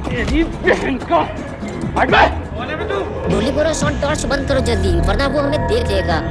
तेरी बहन को हट बे। बुल्ली बोला शॉन टॉर्च बंद करो जल्दी वरना वो हमें देख लेगा।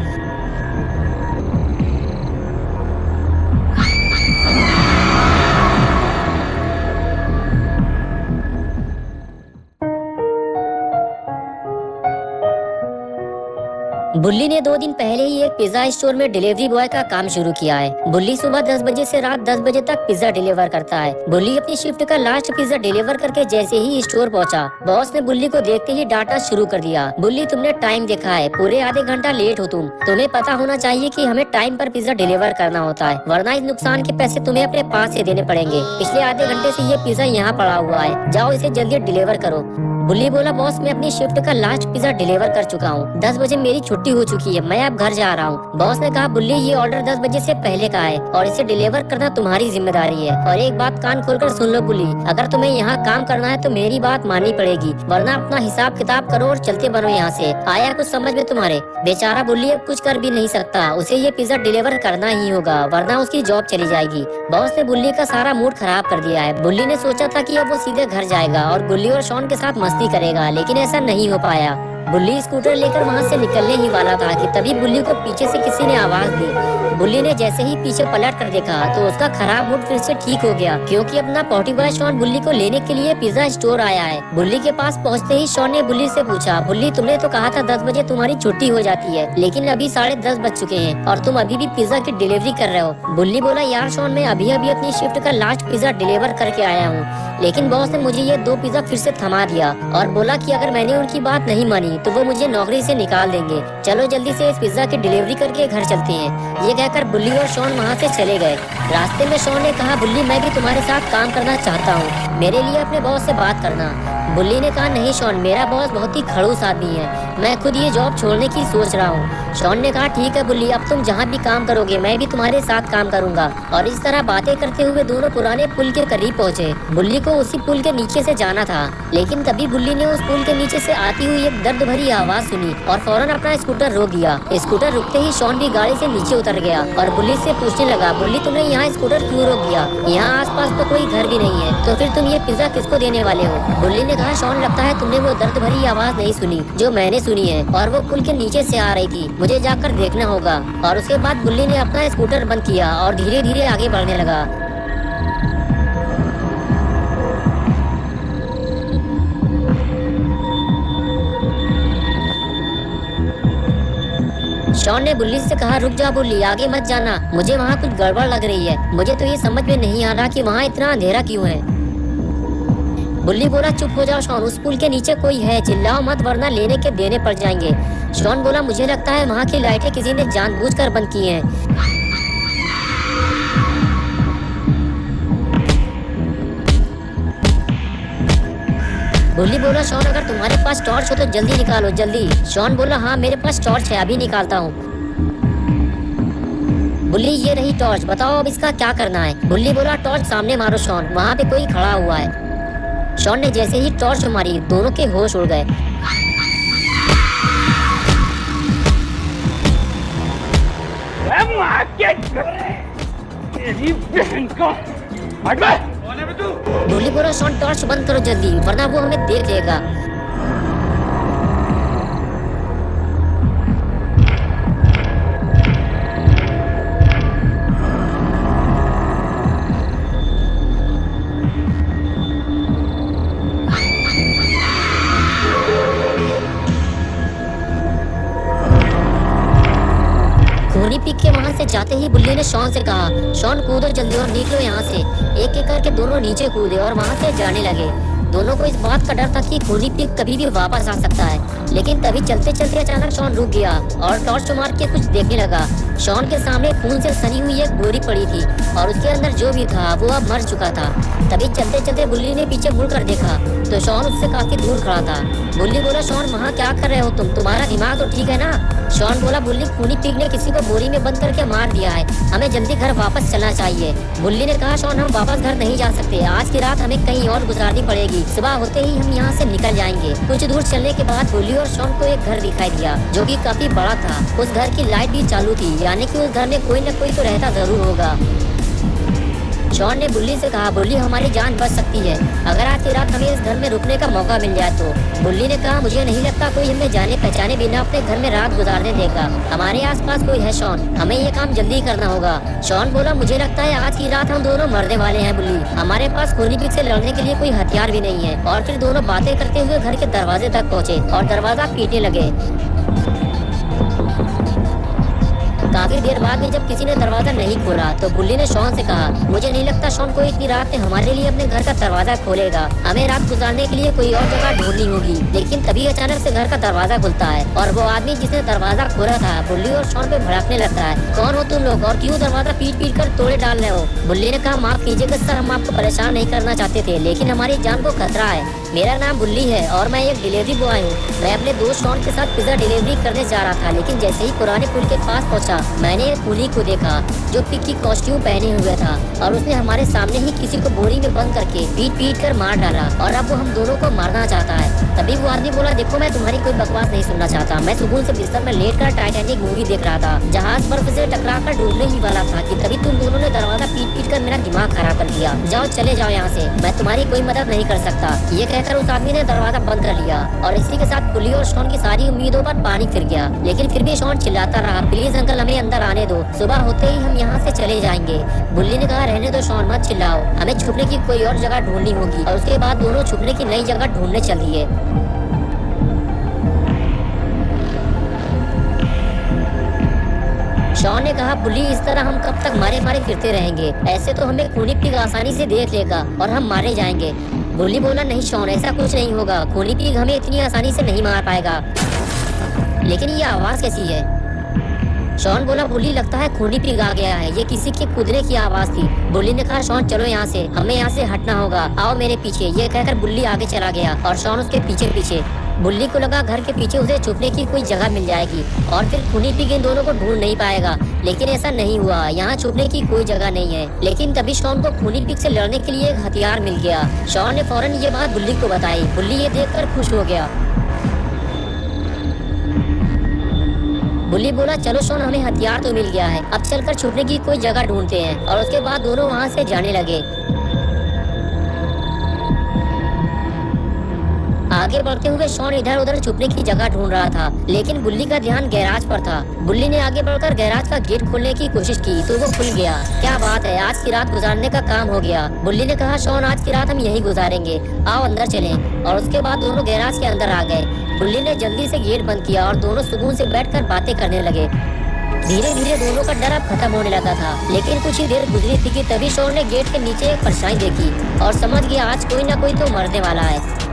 बुल्ली ने 2 दिन पहले ही एक पिज्जा स्टोर में डिलीवरी बॉय का काम शुरू किया है। बुल्ली सुबह 10 बजे से रात 10 बजे तक पिज्जा डिलीवर करता है। बुल्ली अपनी शिफ्ट का लास्ट पिज्जा डिलीवर करके जैसे ही स्टोर पहुंचा, बॉस ने बुल्ली को देखते ही डांटना शुरू कर दिया। बुल्ली तुमने टाइम देखा है, पूरे आधे घंटा लेट हो तुम्हें पता होना चाहिए कि हमें टाइम पर पिज्जा डिलीवर करना होता है, वरना इस नुकसान के पैसे तुम्हें अपने पास से देने पड़ेंगे। पिछले आधे घंटे से ये पिज्जा यहाँ पड़ा हुआ है, जाओ इसे जल्दी डिलीवर करो। बुल्ली बोला बॉस मैं अपनी शिफ्ट का लास्ट पिज्जा डिलीवर कर चुका हूँ, 10 बजे मेरी छुट्टी हो चुकी है, मैं अब घर जा रहा हूँ। बॉस ने कहा बुल्ली ये ऑर्डर 10 बजे से पहले का है और इसे डिलीवर करना तुम्हारी जिम्मेदारी है। और एक बात कान खोलकर सुन लो बुल्ली, अगर तुम्हें यहाँ काम करना है तो मेरी बात माननी पड़ेगी, वरना अपना हिसाब किताब करो और चलते बनो यहाँ से। आया कुछ समझ में तुम्हारे? बेचारा बुल्ली अब कुछ कर भी नहीं सकता, उसे ये पिज्जा डिलीवर करना ही होगा वरना उसकी जॉब चली जाएगी। बॉस ने बुल्ली का सारा मूड खराब कर दिया है। बुल्ली ने सोचा था कि अब वो सीधे घर जाएगा और बुल्ली और शॉन के साथ मस्ती करेगा, लेकिन ऐसा नहीं हो पाया। बुल्ली स्कूटर लेकर वहाँ से निकलने ही वाला था कि तभी बुल्ली को पीछे से किसी ने आवाज दी। बुल्ली ने जैसे ही पीछे पलट कर देखा तो उसका खराब मूड फिर से ठीक हो गया, क्योंकि अपना पॉटी बॉय शॉन बुल्ली को लेने के लिए पिज्जा स्टोर आया है। बुल्ली के पास पहुँचते ही शॉन ने बुल्ली से पूछा, बुल्ली तुमने तो कहा था 10 बजे तुम्हारी छुट्टी हो जाती है, लेकिन अभी 10:30 बज चुके हैं और तुम अभी भी पिज्जा की डिलीवरी कर रहे हो। बुल्ली बोला यार शॉन मैं अभी अपनी शिफ्ट का लास्ट पिज्जा डिलीवर करके आया हूँ, लेकिन बॉस ने मुझे ये 2 पिज्जा फिर से थमा दिया और बोला कि अगर मैंने उनकी बात नहीं मानी तो वो मुझे नौकरी से निकाल देंगे। चलो जल्दी से इस पिज्जा की डिलीवरी करके घर चलते हैं। ये कहकर बुल्ली और शॉन वहाँ से चले गए। रास्ते में शॉन ने कहा बुल्ली मैं भी तुम्हारे साथ काम करना चाहता हूँ, मेरे लिए अपने बॉस से बात करना। बुल्ली ने कहा नहीं शॉन, मेरा बॉस बहुत ही खड़ूस आदमी है, मैं खुद ये जॉब छोड़ने की सोच रहा हूँ। शॉन ने कहा ठीक है बुल्ली, अब तुम जहाँ भी काम करोगे मैं भी तुम्हारे साथ काम करूंगा। और इस तरह बातें करते हुए दोनों पुराने पुल के करीब पहुँचे। बुल्ली को उसी पुल के नीचे से जाना था, लेकिन तभी बुल्ली ने उस पुल के नीचे से आती हुई एक दर्द भरी आवाज सुनी और फौरन अपना स्कूटर रोक दिया। स्कूटर रुकते ही शॉन भी गाड़ी से नीचे उतर गया और बुल्ली से पूछने लगा, बुल्ली तुमने यहाँ स्कूटर क्यों रोक दिया? यहाँ आसपास तो कोई घर भी नहीं है, तो फिर तुम ये पिज्जा किसको देने वाले हो? बुल्ली ने कहा शॉन लगता है तुमने वो दर्द भरी आवाज नहीं सुनी जो मैंने सुनी है, और वो पुल के नीचे से आ रही थी, मुझे जाकर देखना होगा। और उसके बाद बुल्ली ने अपना स्कूटर बंद किया और धीरे धीरे आगे बढ़ने लगा। शॉन ने बुल्ली से कहा रुक जा बुल्ली, आगे मत जाना, मुझे वहाँ कुछ गड़बड़ लग रही है, मुझे तो ये समझ में नहीं आ रहा कि वहाँ इतना अंधेरा क्यों है। बुल्ली बोला चुप हो जाओ शॉन, उस पुल के नीचे कोई है, चिल्लाओ मत वरना लेने के देने पड़ जाएंगे। शॉन बोला मुझे लगता है वहाँ की लाइटें किसी ने जानबूझकर बंद की हैं। बुल्ली बोला शॉन अगर तुम्हारे पास टॉर्च हो तो जल्दी निकालो जल्दी। शॉन बोला हाँ मेरे पास टॉर्च है, अभी निकालता हूँ। बुल्ली ये रही टॉर्च, बताओ अब इसका क्या करना है? बुल्ली बोला टॉर्च सामने मारो शॉन, वहाँ पे कोई खड़ा हुआ है। शॉन ने जैसे ही टॉर्च मारी दोनों के होश उड़ गए। तेरी बहन को हट बे। बुल्ली बोला शॉन टॉर्च बंद करो जल्दी वरना वो हमें देख लेगा। खूनी पीक के वहाँ से जाते ही बुल्ली ने शॉन से कहा शॉन कूदो जल्दी और निकलो यहाँ से। एक एक करके दोनों नीचे कूदे और वहाँ से जाने लगे। दोनों को इस बात का डर था कि खूनी पीक कभी भी वापस आ सकता है, लेकिन तभी चलते चलते अचानक शॉन रुक गया और टॉर्च मार के कुछ देखने लगा। शॉन के सामने खून से सनी हुई एक बोरी पड़ी थी और उसके अंदर जो भी था वो अब मर चुका था। तभी चलते चलते बुल्ली ने पीछे मुड़ कर देखा तो शॉन उससे काफी दूर खड़ा था। बुल्ली बोला शॉन वहाँ क्या कर रहे हो तुम, तुम्हारा दिमाग तो ठीक है ना? शॉन बोला बुल्ली खूनी पीक ने किसी को बोरी में बंद करके मार दिया है, हमें जल्दी घर वापस चलना चाहिए। बुल्ली ने कहा शॉन हम वापस घर नहीं जा सकते, आज की रात हमें कहीं और गुजारनी पड़ेगी, सुबह होते ही हम यहाँ से निकल जाएंगे। कुछ दूर चलने के बाद बुल्ली और शॉन को एक घर दिखाई दिया जो कि काफी बड़ा था। उस घर की लाइट भी चालू थी, यानी कि उस घर में कोई न कोई तो रहता जरूर होगा। शॉन ने बुल्ली से कहा, बुल्ली हमारी जान बच सकती है अगर आज की रात हमें इस घर में रुकने का मौका मिल जाए तो। बुल्ली ने कहा, मुझे नहीं लगता कोई हमें जाने पहचाने बिना अपने घर में रात गुजारने देगा। हमारे आसपास कोई है शॉन, हमें ये काम जल्दी करना होगा। शॉन बोला, मुझे लगता है आज की रात हम दोनों मरने वाले हैं बुल्ली। हमारे पास खूनी पिग से लड़ने के लिए कोई हथियार भी नहीं है। और फिर दोनों बातें करते हुए घर के दरवाजे तक पहुँचे और दरवाजा पीटने लगे। काफी देर बाद में जब किसी ने दरवाजा नहीं खोला तो बुल्ली ने शॉन से कहा, मुझे नहीं लगता शॉन कोई इतनी रात में हमारे लिए अपने घर का दरवाजा खोलेगा। हमें रात गुजारने के लिए कोई और जगह ढूंढनी होगी। लेकिन तभी अचानक से घर का दरवाजा खुलता है और वो आदमी जिसने दरवाजा खोला था बुल्ली और शॉन पे भड़कने लगता है। कौन हो तुम लोग और क्यों दरवाजा पीट पीट कर तोड़े डाल रहे हो? बुल्ली ने कहा, माफ कीजिएगा सर, हम आपको परेशान नहीं करना चाहते थे लेकिन हमारी जान को खतरा है। मेरा नाम बुल्ली है और मैं एक डिलीवरी बॉय हूँ। मैं अपने दोस्त शॉन के साथ पिज्जा डिलीवरी करने जा रहा था, लेकिन जैसे ही पुराने पुल के पास पहुँचा मैंने एक खूनी को देखा जो पिग की कॉस्ट्यूम पहने हुए था और उसने हमारे सामने ही किसी को बोरी में बंद करके पीट पीट कर मार डाला और अब वो हम दोनों को मारना चाहता है। तभी वो आदमी बोला, देखो मैं तुम्हारी कोई बकवास नहीं सुनना चाहता। मैं सुकून से बिस्तर में लेटकर टाइटैनिक मूवी देख रहा था। जहाज बर्फ से टकराकर डूबने ही वाला था कि तभी तुम दोनों ने दरवाजा पीट पीट कर मेरा दिमाग खराब कर दिया। जाओ चले जाओ यहाँ से, मैं तुम्हारी कोई मदद नहीं कर सकता। ये कहकर उस आदमी ने दरवाजा बंद कर लिया और इसी के साथ बुल्ली और शॉन की सारी उम्मीदों पर पानी फिर गया। लेकिन फिर भी शॉन चिल्लाता रहा, प्लीज अंकल हमें अंदर आने दो, सुबह होते ही हम यहाँ से चले जाएंगे। बुल्ली ने कहा, रहने दो शॉन, मत चिल्लाओ, हमें छुपने की कोई और जगह ढूंढनी होगी। और उसके बाद दोनों छुपने की नई जगह ढूंढने चल दिए। शॉन ने कहा, बुल्ली इस तरह हम कब तक मारे मारे फिरते रहेंगे? ऐसे तो हमें खूनी पिग आसानी से देख लेगा और हम मारे जाएंगे। बुल्ली बोला, नहीं शॉन, ऐसा कुछ नहीं होगा, खूनी पिग हमें इतनी आसानी से नहीं मार पाएगा। लेकिन ये आवाज कैसी है? शॉन बोला, बुल्ली लगता है खूनी पिग आ गया है, ये किसी के कूदने की आवाज थी। बुल्ली ने कहा, शॉन चलो यहाँ से, हमें यहाँ से हटना होगा, आओ मेरे पीछे। ये कहकर बुल्ली आगे चला गया और शॉन उसके पीछे पीछे। बुल्ली को लगा घर के पीछे उसे छुपने की कोई जगह मिल जाएगी और फिर खूनी पिग इन दोनों को ढूंढ नहीं पाएगा। लेकिन ऐसा नहीं हुआ, यहाँ छुपने की कोई जगह नहीं है। लेकिन तभी शॉन को खूनी पिग से लड़ने के लिए एक हथियार मिल गया। शॉन ने फौरन ये बात बुल्ली को बताई। बुल्ली ये देखकर खुश हो गया। बुल्ली बोला, चलो शॉन, हमें हथियार तो मिल गया है, अब चलकर छुपने की कोई जगह ढूंढते हैं। और उसके बाद दोनों वहाँ से जाने लगे। आगे बढ़ते हुए शॉन इधर उधर छुपने की जगह ढूंढ रहा था, लेकिन बुल्ली का ध्यान गैराज पर था। बुल्ली ने आगे बढ़कर गैराज का गेट खोलने की कोशिश की तो वो खुल गया। क्या बात है, आज की रात गुजारने का काम हो गया। बुल्ली ने कहा, शॉन आज की रात हम यही गुजारेंगे, आओ अंदर चलें। और उसके बाद दोनों गैराज के अंदर आ गए। बुल्ली ने जल्दी से गेट बंद किया और दोनों सुकून से बैठकर बातें करने लगे। धीरे धीरे दोनों का डर अब खत्म होने लगा था। लेकिन कुछ ही देर गुजरी थी कि तभी शॉन ने गेट के नीचे एक परछाई देखी और समझ गया आज कोई ना कोई तो मरने वाला है।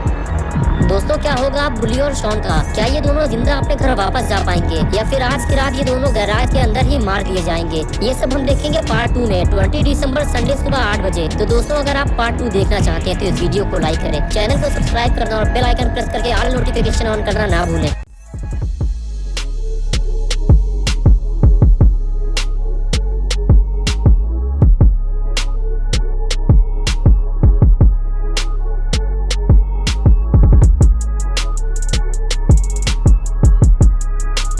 दोस्तों, क्या होगा अब बुल्ली और शॉन का? क्या ये दोनों जिंदा अपने घर वापस जा पाएंगे या फिर आज की रात ये दोनों गैराज के अंदर ही मार दिए जाएंगे? ये सब हम देखेंगे पार्ट 2 में 20 दिसंबर संडे सुबह 8 बजे। तो दोस्तों, अगर आप पार्ट 2 देखना चाहते हैं तो इस वीडियो को लाइक करें, चैनल को सब्सक्राइब करना और बेल आइकन प्रेस करके ऑल नोटिफिकेशन ऑन करना ना भूलें।